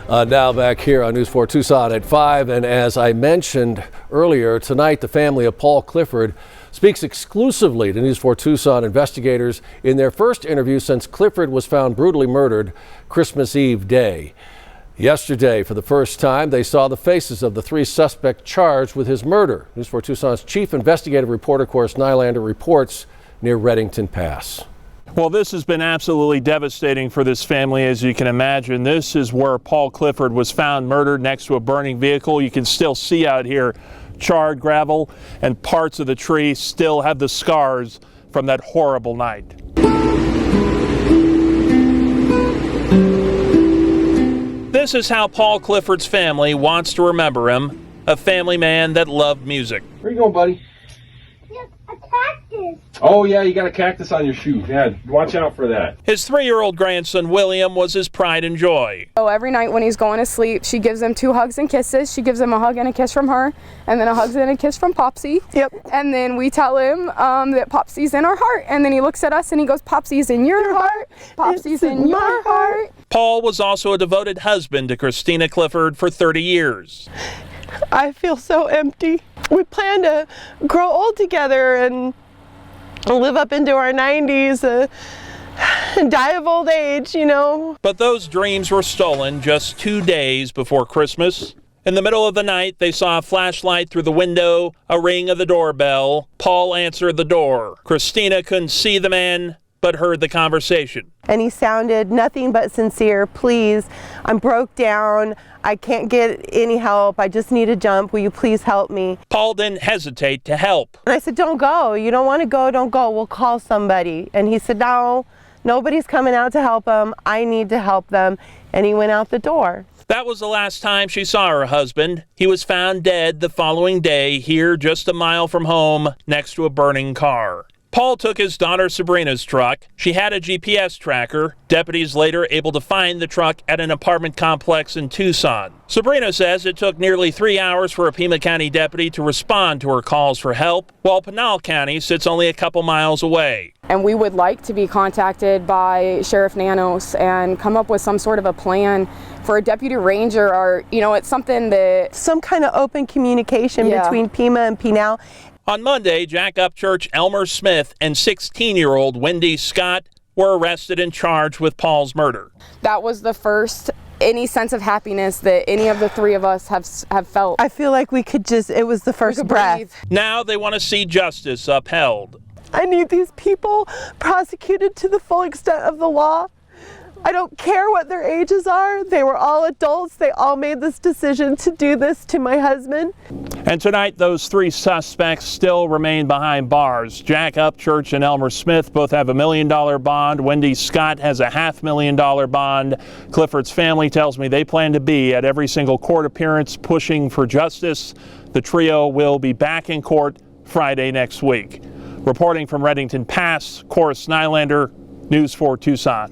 Now back here on News 4 Tucson at 5, and as I mentioned earlier, tonight the family of Paul Clifford speaks exclusively to News 4 Tucson investigators in their first interview since Clifford was found brutally murdered Christmas Eve day. Yesterday, for the first time, they saw the faces of the three suspects charged with his murder. News 4 Tucson's chief investigative reporter, Cora Nylander, reports near Reddington Pass. Well, this has been absolutely devastating for this family, as you can imagine. This is where Paul Clifford was found murdered next to a burning vehicle. You can still see out here charred gravel, and parts of the tree still have the scars from that horrible night. This is how Paul Clifford's family wants to remember him, a family man that loved music. Where you going, buddy? A cactus. Oh yeah, you got a cactus on your shoe. Yeah, watch out for that. His 3-year-old grandson, William, was his pride and joy. So every night when he's going to sleep, she gives him 2 hugs and kisses. She gives him a hug and a kiss from her, and then a hug and a kiss from Popsy. Yep. And then we tell him that Popsy's in our heart, and then he looks at us and he goes, Popsy's in your heart. Popsy's in your heart. Paul was also a devoted husband to Christina Clifford for 30 years. I feel so empty. We plan to grow old together and live up into our 90s and die of old age, you know. But those dreams were stolen just 2 days before Christmas. In the middle of the night, they saw a flashlight through the window, a ring of the doorbell. Paul answered the door. Christina couldn't see the man, but heard the conversation. And he sounded nothing but sincere. Please, I'm broke down. I can't get any help. I just need a jump. Will you please help me? Paul didn't hesitate to help. And I said, don't go. You don't want to go, don't go. We'll call somebody. And he said, no, nobody's coming out to help them. I need to help them. And he went out the door. That was the last time she saw her husband. He was found dead the following day here just a mile from home next to a burning car. Paul took his daughter Sabrina's truck. She had a GPS tracker. Deputies later able to find the truck at an apartment complex in Tucson. Sabrina says it took nearly 3 hours for a Pima County deputy to respond to her calls for help, while Pinal County sits only a couple miles away. And we would like to be contacted by Sheriff Nanos and come up with some sort of a plan for a deputy ranger, or, you know, it's something that... Some kind of open communication between Pima and Pinal. On Monday, Jack Upchurch, Elmer Smith, and 16-year-old Wendy Scott were arrested and charged with Paul's murder. That was the first any sense of happiness that any of the 3 of us have felt. I feel like we could just, it was the first breath. Breathe. Now they want to see justice upheld. I need these people prosecuted to the full extent of the law. I don't care what their ages are. They were all adults. They all made this decision to do this to my husband. And tonight, those 3 suspects still remain behind bars. Jack Upchurch and Elmer Smith both have $1 million bond. Wendy Scott has a $500,000 bond. Clifford's family tells me they plan to be at every single court appearance pushing for justice. The trio will be back in court Friday next week. Reporting from Reddington Pass, Cora Nylander, News 4 Tucson.